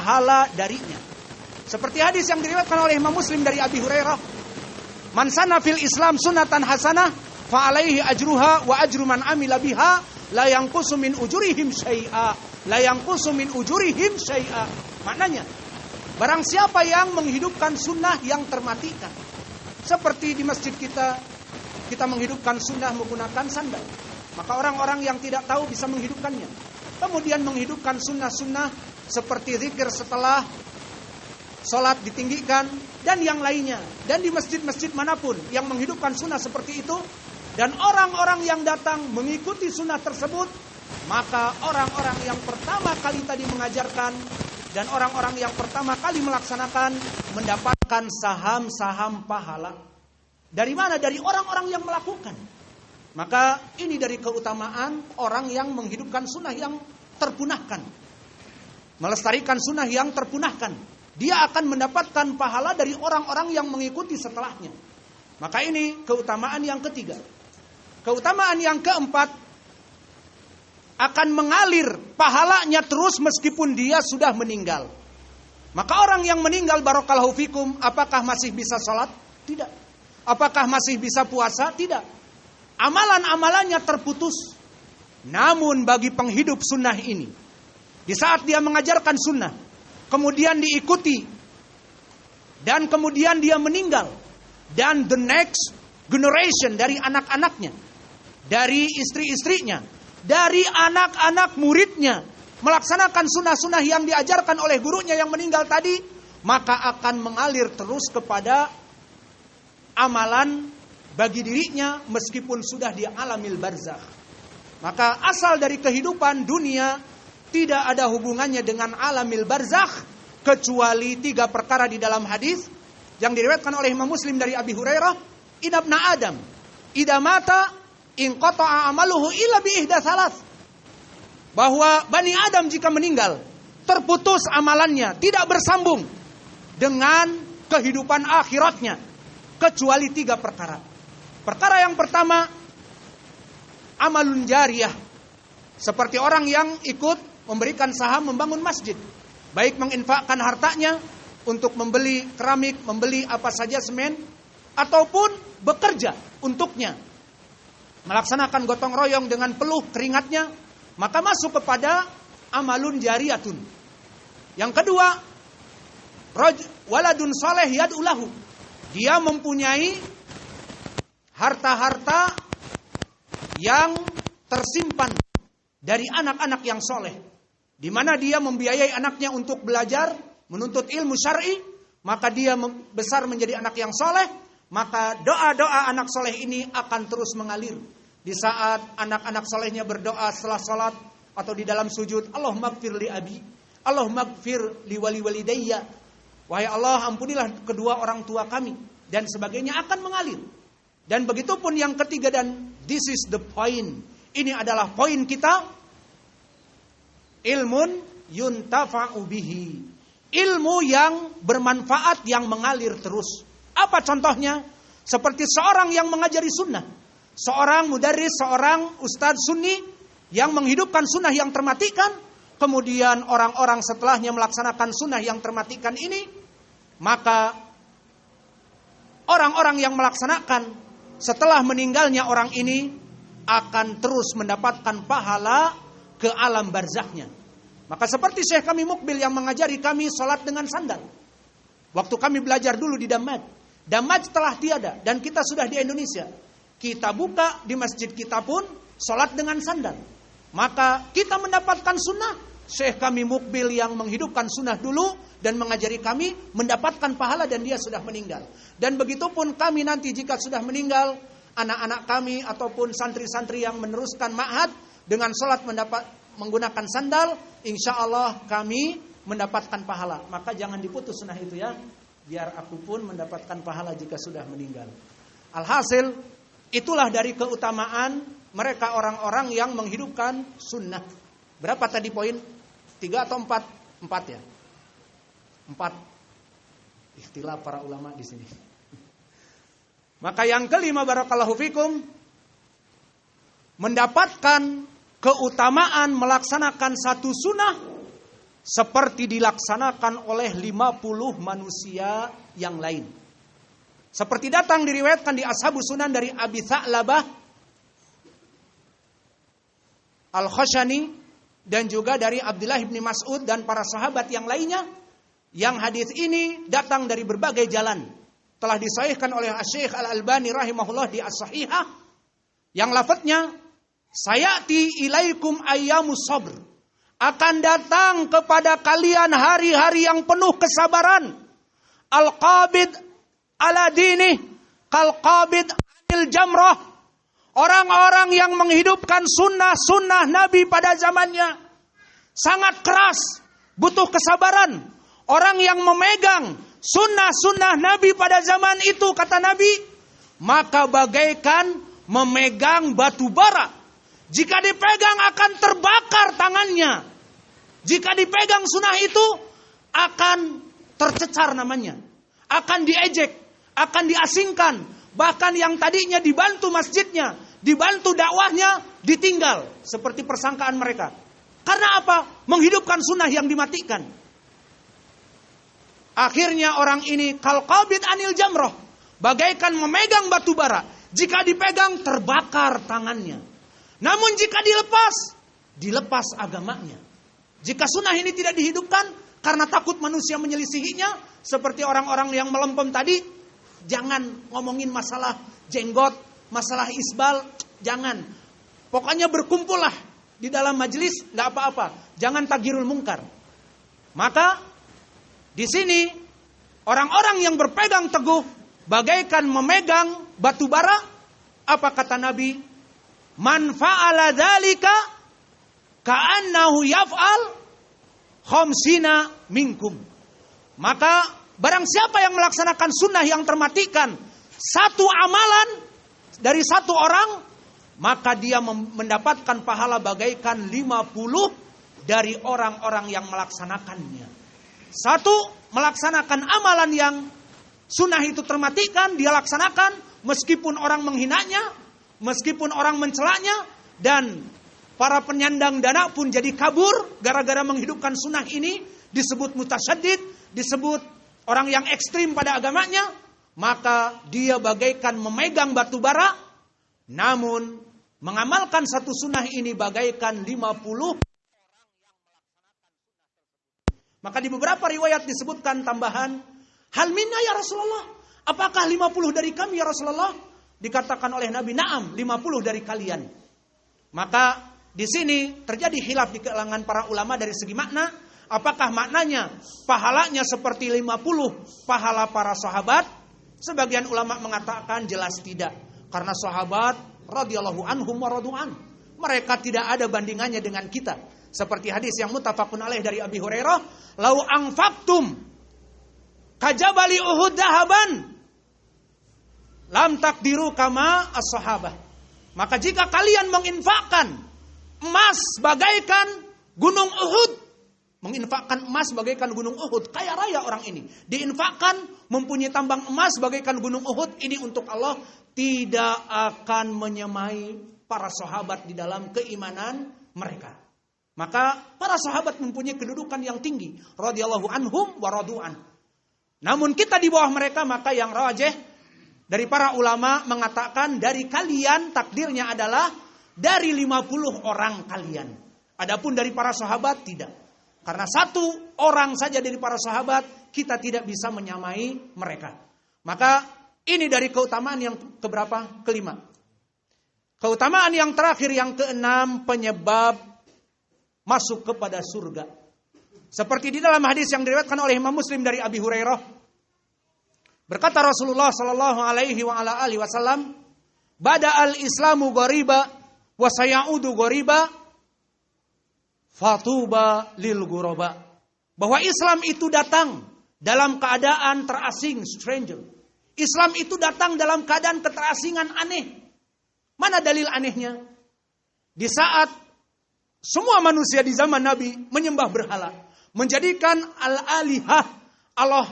pahala darinya. Seperti hadis yang diriwayatkan oleh Imam Muslim dari Abi Hurairah, "Man sanna fil Islam sunnatan hasanah fa alaihi ajruha wa ajru man amila biha la yanqusu min ujurihim syai'a." La yanqusu min ujurihim syai'a. Maknanya, barang siapa yang menghidupkan sunnah yang termatikan. Seperti di masjid kita menghidupkan sunnah menggunakan sandal. Maka orang-orang yang tidak tahu bisa menghidupkannya. Kemudian menghidupkan sunnah-sunnah seperti zikir setelah sholat ditinggikan dan yang lainnya. Dan di masjid-masjid manapun yang menghidupkan sunnah seperti itu, dan orang-orang yang datang mengikuti sunnah tersebut, maka orang-orang yang pertama kali tadi mengajarkan dan orang-orang yang pertama kali melaksanakan mendapatkan saham-saham pahala. Dari mana? Dari orang-orang yang melakukan. Maka ini dari keutamaan orang yang menghidupkan sunnah yang terpunahkan, melestarikan sunnah yang terpunahkan. Dia akan mendapatkan pahala dari orang-orang yang mengikuti setelahnya. Maka ini keutamaan yang ketiga. Keutamaan yang keempat, akan mengalir pahalanya terus meskipun dia sudah meninggal. Maka orang yang meninggal, barakallahu fikum, apakah masih bisa sholat? Tidak. Apakah masih bisa puasa? Tidak. Amalan-amalannya terputus. Namun bagi penghidup sunnah ini, di saat dia mengajarkan sunnah, kemudian diikuti, dan kemudian dia meninggal, dan the next generation dari anak-anaknya, dari istri-istrinya, dari anak-anak muridnya melaksanakan sunnah-sunnah yang diajarkan oleh gurunya yang meninggal tadi, maka akan mengalir terus kepada amalan bagi dirinya meskipun sudah di alamil barzakh. Maka asal dari kehidupan dunia tidak ada hubungannya dengan alamil barzakh kecuali 3 perkara di dalam hadis yang diriwayatkan oleh Imam Muslim dari Abi Hurairah, "Inabna Adam idza mata in qata'a amaluhu illa bi ihda salas." Bahwa Bani Adam jika meninggal terputus amalannya, tidak bersambung dengan kehidupan akhiratnya kecuali 3 perkara. Perkara yang pertama, amalun jariyah. Seperti orang yang ikut memberikan saham membangun masjid, baik menginfakkan hartanya untuk membeli keramik, membeli apa saja semen, ataupun bekerja untuknya, melaksanakan gotong royong dengan peluh keringatnya, maka masuk kepada amalun jariyatun. Yang kedua, waladun saleh yad'ulahu. Dia mempunyai harta-harta yang tersimpan dari anak-anak yang soleh, di mana dia membiayai anaknya untuk belajar, menuntut ilmu syar'i, maka dia besar menjadi anak yang soleh, maka doa-doa anak soleh ini akan terus mengalir. Di saat anak-anak solehnya berdoa setelah sholat atau di dalam sujud, Allahumma gfir li abi, Allahumma gfir li wali walidayya, wahai Allah ampunilah kedua orang tua kami, dan sebagainya akan mengalir. Dan begitu pun yang ketiga, dan this is the point, ini adalah poin kita, ilmun yuntafa'u bihi, ilmu yang bermanfaat yang mengalir terus. Apa contohnya? Seperti seorang yang mengajari sunnah, seorang mudarris, seorang ustadz sunni yang menghidupkan sunnah yang termatikan, kemudian orang-orang setelahnya melaksanakan sunnah yang termatikan ini, maka orang-orang yang melaksanakan setelah meninggalnya orang ini akan terus mendapatkan pahala ke alam barzakhnya. Maka seperti Syekh kami Mukbil yang mengajari kami sholat dengan sandal. Waktu kami belajar dulu di Damaj. Damaj telah tiada dan kita sudah di Indonesia. Kita buka di masjid kita pun sholat dengan sandal. Maka kita mendapatkan sunnah. Syekh kami Mukbil yang menghidupkan sunnah dulu dan mengajari kami mendapatkan pahala dan dia sudah meninggal. Dan begitu pun kami nanti jika sudah meninggal, anak-anak kami ataupun santri-santri yang meneruskan ma'had dengan sholat menggunakan sandal, insya Allah kami mendapatkan pahala. Maka jangan diputus sunnah itu ya, biar aku pun mendapatkan pahala jika sudah meninggal. Alhasil, itulah dari keutamaan mereka orang-orang yang menghidupkan sunnah. Berapa tadi poin? 3 atau 4? 4 ya? 4. Ikhtilaf para ulama di sini. Maka yang kelima, barakallahu fikum, mendapatkan keutamaan melaksanakan satu sunnah seperti dilaksanakan oleh 50 manusia yang lain. Seperti datang diriwayatkan di Ashabus Sunan dari Abi Tha'labah Al-Khashani dan juga dari Abdullah bin Mas'ud dan para sahabat yang lainnya, yang hadis ini datang dari berbagai jalan. Telah disahihkan oleh Asy-Syaikh Al-Albani rahimahullah di As-Sahihah, yang lafadznya sayati ilaikum ayyamus sabr, akan datang kepada kalian hari-hari yang penuh kesabaran. Al-qabid ala dini kal-qabid anil jamrah. Orang-orang yang menghidupkan sunnah-sunnah Nabi pada zamannya sangat keras, butuh kesabaran. Orang yang memegang sunnah-sunnah Nabi pada zaman itu, kata Nabi, maka bagaikan memegang batu bara. Jika dipegang akan terbakar tangannya. Jika dipegang sunnah itu akan tercecar namanya, akan diejek, akan diasingkan. Bahkan yang tadinya dibantu masjidnya, dibantu dakwahnya, ditinggal. Seperti persangkaan mereka. Karena apa? Menghidupkan sunnah yang dimatikan. Akhirnya orang ini kalqabid anil jamroh, bagaikan memegang batu bara. Jika dipegang terbakar tangannya. Namun jika dilepas agamanya. Jika sunnah ini tidak dihidupkan karena takut manusia menyelisihinya, seperti orang-orang yang melempem tadi, jangan ngomongin masalah jenggot, masalah isbal, jangan. Pokoknya berkumpullah di dalam majelis, nggak apa-apa. Jangan tagirul mungkar. Maka di sini orang-orang yang berpegang teguh bagaikan memegang batu bara. Apa kata Nabi? Man fa'ala dzalika ka'annahu yaf'al khamsina minkum. Maka barang siapa yang melaksanakan sunnah yang termatikan satu amalan dari satu orang, maka dia mendapatkan pahala bagaikan 50 dari orang-orang yang melaksanakannya. Satu, melaksanakan amalan yang sunnah itu termatikan, dia laksanakan meskipun orang menghinanya, meskipun orang mencelanya, dan para penyandang dana pun jadi kabur gara-gara menghidupkan sunnah ini. Disebut mutasyaddid, disebut orang yang ekstrim pada agamanya. Maka dia bagaikan memegang batu bara, namun mengamalkan satu sunnah ini bagaikan 50. Maka di beberapa riwayat disebutkan tambahan, hal minna ya Rasulullah, apakah 50 dari kami ya Rasulullah? Dikatakan oleh Nabi, na'am, 50 dari kalian. Maka di sini terjadi khilaf di kalangan para ulama dari segi makna. Apakah maknanya pahalanya seperti 50 pahala para sahabat? Sebagian ulama mengatakan jelas tidak. Karena sahabat radhiyallahu anhum wa radu'an, mereka tidak ada bandingannya dengan kita. Seperti hadis yang muttafaqun alaih dari Abi Hurairah, lau anfaqtum kajabali Uhud dahaban lam takdiru kama as-sahabah. Maka jika kalian menginfakkan emas bagaikan gunung Uhud, menginfakkan emas bagaikan gunung Uhud, kaya raya orang ini, diinfakkan mempunyai tambang emas bagaikan gunung Uhud, ini untuk Allah, tidak akan menyamai para sahabat di dalam keimanan mereka. Maka para sahabat mempunyai kedudukan yang tinggi, radhiyallahu anhum wa radu'an. Namun kita di bawah mereka, maka yang rajih dari para ulama mengatakan dari kalian takdirnya adalah dari 50 orang kalian. Adapun dari para sahabat tidak. Karena satu orang saja dari para sahabat kita tidak bisa menyamai mereka. Maka ini dari keutamaan yang keberapa? Kelima. Keutamaan yang terakhir yang keenam, penyebab masuk kepada surga. Seperti di dalam hadis yang diriwayatkan oleh Imam Muslim dari Abi Hurairah, berkata Rasulullah sallallahu alaihi wa ala alihi wasallam, "Bada'al Islamu ghariba wa sayaudu ghariba, fatuba lil ghuraba." Bahwa Islam itu datang dalam keadaan terasing, stranger. Islam itu datang dalam keadaan keterasingan aneh. Mana dalil anehnya? Di saat semua manusia di zaman Nabi menyembah berhala, menjadikan al-alihah, Allah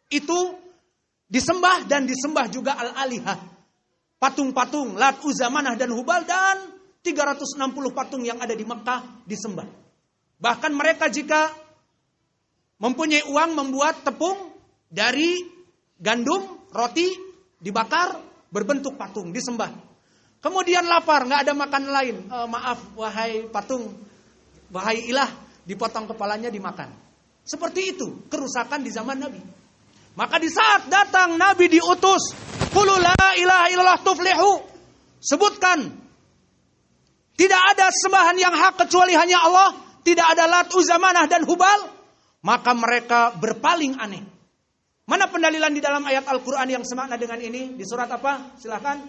itu disembah dan disembah juga al-alihah. Patung-patung Lat, Uzza, Manah dan Hubal dan 360 patung yang ada di Mekah disembah. Bahkan mereka jika mempunyai uang membuat tepung dari gandum, roti, dibakar, berbentuk patung, disembah. Kemudian lapar, nggak ada makanan lain. Maaf, wahai patung, wahai ilah, dipotong kepalanya dimakan. Seperti itu kerusakan di zaman Nabi. Maka di saat datang Nabi diutus, qul la ilaha illallah tuflihu. Sebutkan, tidak ada sembahan yang hak kecuali hanya Allah. Tidak ada Lat, Uzza, Manah dan Hubal. Maka mereka berpaling aneh. Mana pendalilan di dalam ayat Al-Quran yang semakna dengan ini? Di surat apa? Silahkan.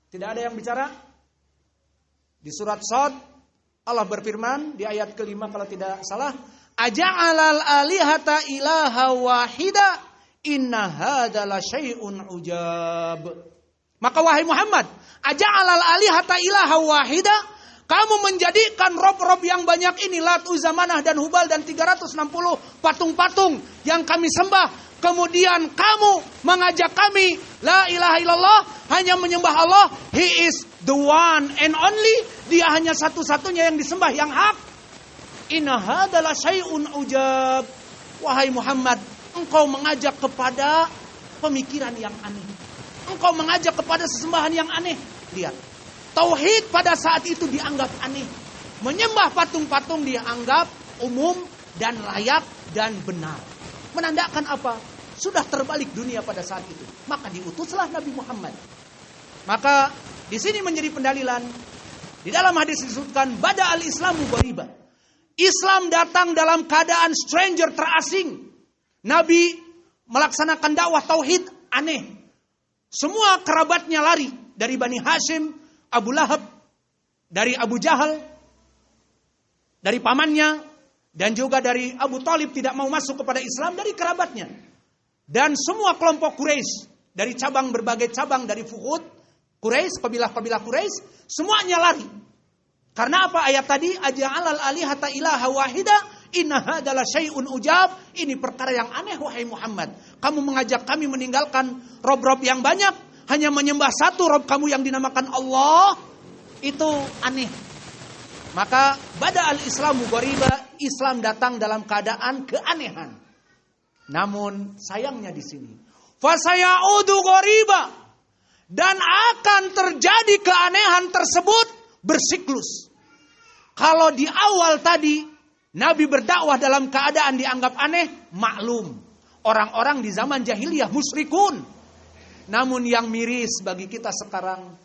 Tidak ada yang bicara? Di surat Shad, Allah berfirman di ayat kelima kalau tidak salah. Aja'alal alihata ilaha wahida inna hadza la syai'un ujab. Maka wahai Muhammad, aja'alal alihata ilaha wahida, kamu menjadikan rob-rob yang banyak ini, Lat, Uzza, Manah dan Hubal dan 360 patung-patung yang kami sembah. Kemudian kamu mengajak kami la ilaha illallah, hanya menyembah Allah. He is the one and only. Dia hanya satu-satunya yang disembah, yang hak. Inna hadza la syai'un ujab. Wahai Muhammad, engkau mengajak kepada pemikiran yang aneh. Engkau mengajak kepada sesembahan yang aneh. Lihat, tauhid pada saat itu dianggap aneh. Menyembah patung-patung dianggap umum dan layak dan benar. Menandakan apa? Sudah terbalik dunia pada saat itu. Maka diutuslah Nabi Muhammad. Maka di sini menjadi pendalilan. Di dalam hadis disebutkan bada al-islamu ghariba. Islam datang dalam keadaan stranger, terasing. Nabi melaksanakan dakwah tauhid aneh. Semua kerabatnya lari. Dari Bani Hashim, Abu Lahab, dari Abu Jahal, dari pamannya, dan juga dari Abu Thalib tidak mau masuk kepada Islam dari kerabatnya. Dan semua kelompok Quraisy, dari cabang berbagai cabang dari Fuhud, Quraisy, kabilah-kabilah Quraisy, semuanya lari. Karena apa ayat tadi? Aja'alal alihata ilaha wahida inna hadza la syai'un ujab. Ini perkara yang aneh wahai Muhammad. Kamu mengajak kami meninggalkan rob-rob yang banyak, hanya menyembah satu rob kamu yang dinamakan Allah. Itu aneh. Maka bada al-islamu ghariba, Islam datang dalam keadaan keanehan. Namun sayangnya di sini, fasayaudu ghariba, dan akan terjadi keanehan tersebut bersiklus. Kalau di awal tadi Nabi berdakwah dalam keadaan dianggap aneh, maklum. Orang-orang di zaman jahiliyah musyrikun. Namun yang miris bagi kita sekarang,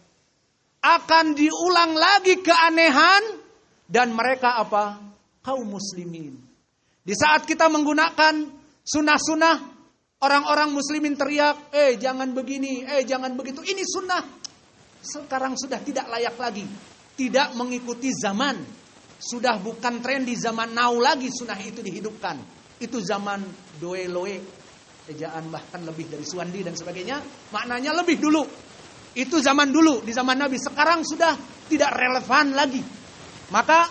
akan diulang lagi keanehan. Dan mereka apa? Kaum muslimin. Di saat kita menggunakan sunnah-sunnah, orang-orang muslimin teriak, jangan begini, jangan begitu. Ini sunnah. Sekarang sudah tidak layak lagi. Tidak mengikuti zaman. Sudah bukan tren di zaman now lagi sunnah itu dihidupkan. Itu zaman doe-loe. Ejaan bahkan lebih dari suandi dan sebagainya. Maknanya lebih dulu. Itu zaman dulu, di zaman Nabi. Sekarang sudah tidak relevan lagi. Maka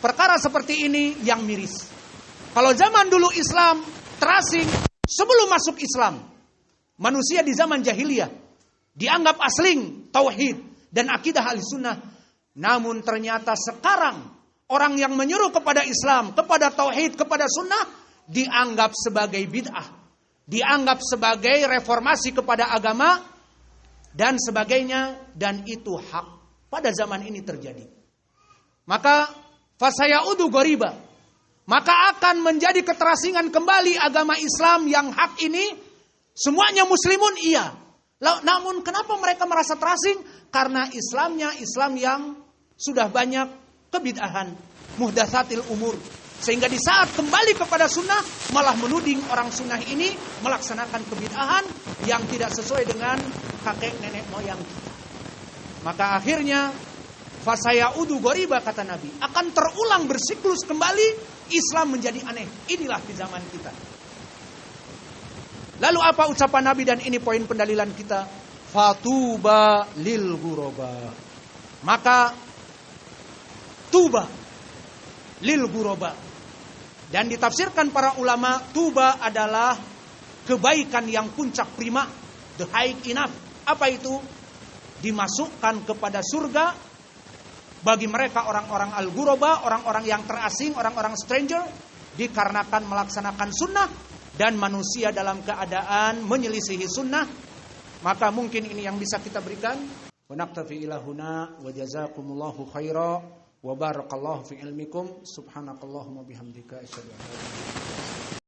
perkara seperti ini yang miris. Kalau zaman dulu Islam terasing, sebelum masuk Islam, manusia di zaman jahiliyah dianggap asling tauhid dan akidah ahlussunnah. Namun ternyata sekarang orang yang menyeru kepada Islam, kepada tauhid, kepada sunnah dianggap sebagai bid'ah, dianggap sebagai reformasi kepada agama dan sebagainya, dan itu hak. Pada zaman ini terjadi. Maka fasayaudu ghariba, maka akan menjadi keterasingan kembali agama Islam yang hak ini. Semuanya muslimun iya. Namun kenapa mereka merasa terasing? Karena Islamnya Islam yang sudah banyak kebid'ahan, muhdatsatil umur. Sehingga di saat kembali kepada sunnah malah menuding orang sunnah ini melaksanakan kebid'ahan yang tidak sesuai dengan kakek nenek moyang. Maka akhirnya fasayaudu ghariba, kata Nabi, akan terulang bersiklus kembali, Islam menjadi aneh. Inilah di zaman kita. Lalu apa ucapan Nabi, dan ini poin pendalilan kita? Fatuba lil ghuraba. Maka tuba lil ghuraba. Dan ditafsirkan para ulama, tuba adalah kebaikan yang puncak prima, the high enough. Apa itu? Dimasukkan kepada surga bagi mereka orang-orang al-ghuraba, orang-orang yang terasing, orang-orang stranger, dikarenakan melaksanakan sunnah dan manusia dalam keadaan menyelisihi sunnah, maka mungkin ini yang bisa kita berikan. Wa naktafi ila huna wa jazakumullahu khaira wa barakallahu fi ilmikum. Subhanakallahumma bihamdika asyhadu an la ilaha illa anta